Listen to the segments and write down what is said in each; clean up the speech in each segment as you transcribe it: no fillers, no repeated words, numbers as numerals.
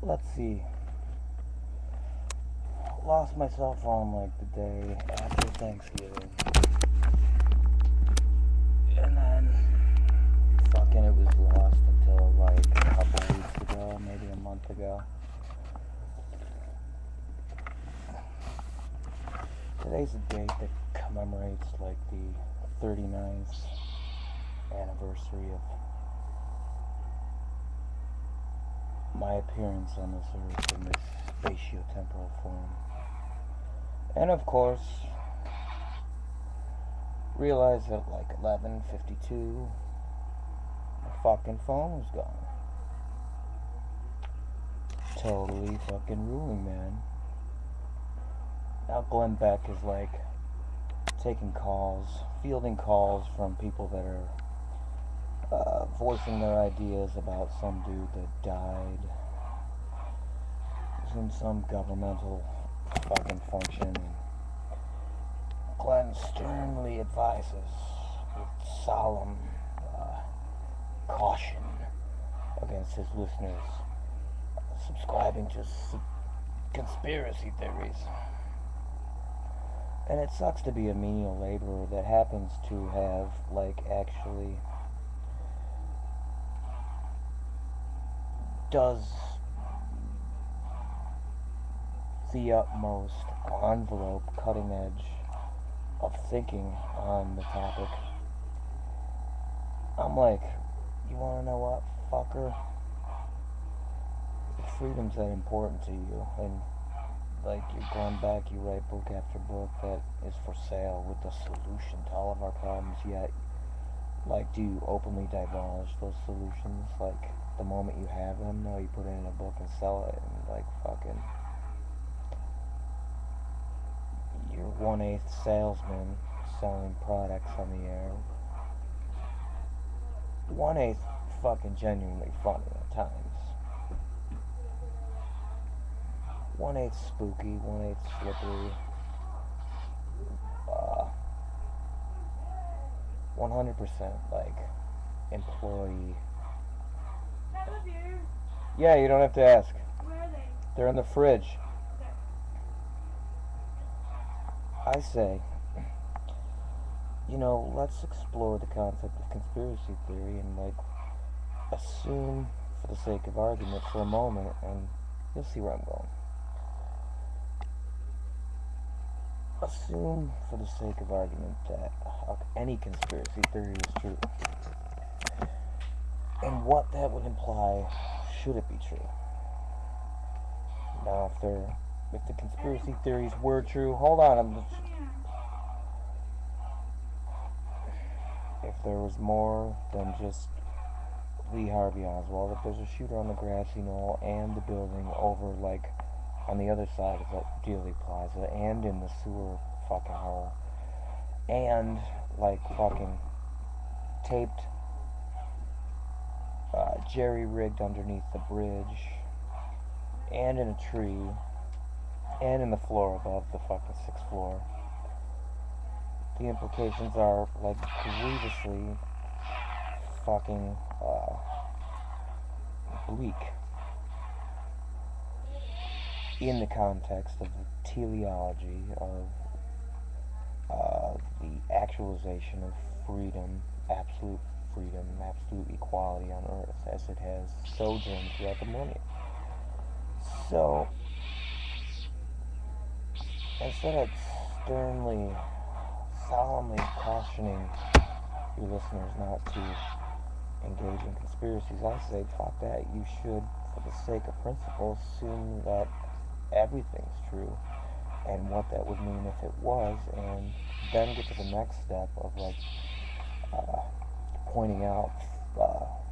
Let's see. Lost my cell phone like the day after Thanksgiving. And then fucking it was lost until like a couple weeks ago, maybe a month ago. Today's a date that commemorates like the 39th anniversary of my appearance on this earth in this spatio-temporal form. And of course, realized at like 11:52, my fucking phone was gone. Totally fucking ruling, man. Now Glenn Beck is like taking calls, fielding calls from people that are voicing their ideas about some dude that died. It was in some governmental fucking function. And Glenn sternly advises with solemn caution against his listeners subscribing to conspiracy theories. And it sucks to be a menial laborer that happens to have, like, actually does the utmost envelope, cutting edge of thinking on the topic. I'm like, you wanna know what, fucker? If freedom's that important to you, and like you're going back, you write book after book that is for sale with the solution to all of our problems, yet, like, do you openly divulge those solutions? Like, the moment you have them, no, you put it in a book and sell it, and like, fucking, you're 1/8 salesman selling products on the air. 1/8 fucking genuinely funny at times. 1/8 spooky, 1/8 slippery. 100% like employee. Yeah, you don't have to ask. Where are they? They're in the fridge. Okay. I say, you know, let's explore the concept of conspiracy theory and like assume, for the sake of argument, for a moment, and you'll see where I'm going. Assume, for the sake of argument, that any conspiracy theory is true. And what that would imply, should it be true? Now, if the conspiracy theories were true, hold on, if there was more than just Lee Harvey Oswald, if there's a shooter on the grassy knoll and the building over, like, on the other side of the Dealey Plaza, and in the sewer fucking hole, and, like, fucking taped, jerry-rigged underneath the bridge, and in a tree, and in the floor above the fucking 6th floor. The implications are, like, grievously fucking, bleak in the context of the teleology of the actualization of freedom, absolute equality on earth as it has sojourned throughout the millennium. So, instead of sternly, solemnly cautioning your listeners not to engage in conspiracies, I say, fuck that. You should, for the sake of principle, assume that everything's true and what that would mean if it was, and then get to the next step of, like, pointing out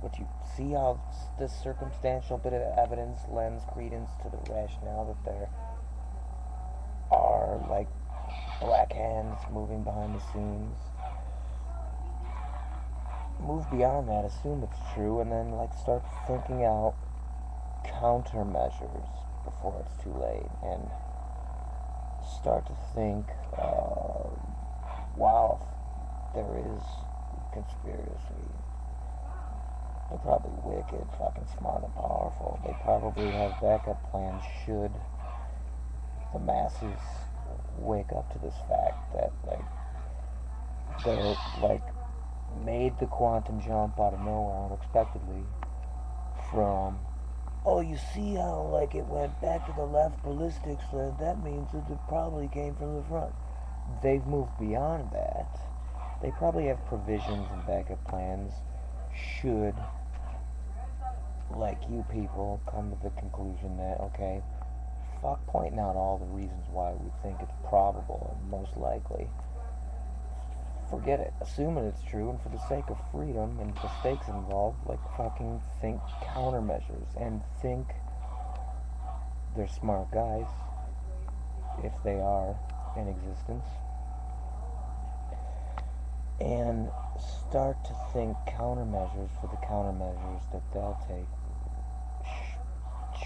what you see, how this circumstantial bit of evidence lends credence to the rationale that there are, like, black hands moving behind the scenes. Move beyond that, assume it's true, and then, like, start thinking out countermeasures before it's too late, and start to think, wow, if there is conspiracy, They're probably wicked, fucking smart and powerful. They probably have backup plans should the masses wake up to this fact that, like, they're, like, made the quantum jump out of nowhere unexpectedly from, oh, you see how, like, it went back to the left ballistics, that means that it probably came from the front. They've moved beyond that. They probably have provisions and backup plans should, like, you people come to the conclusion that, okay, fuck pointing out all the reasons why we think it's probable and most likely. Forget it. Assuming it's true, and for the sake of freedom and the stakes involved, like, fucking think countermeasures and think they're smart guys, if they are in existence, and start to think countermeasures for the countermeasures that they'll take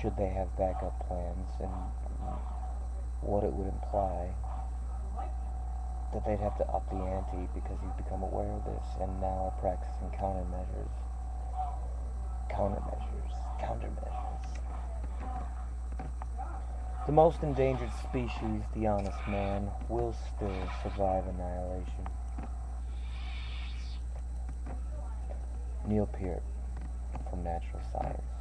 should they have backup plans, and what it would imply that they'd have to up the ante because you've become aware of this and now are practicing countermeasures. The most endangered species, the honest man, will still survive annihilation. Neil Peart from Natural Science.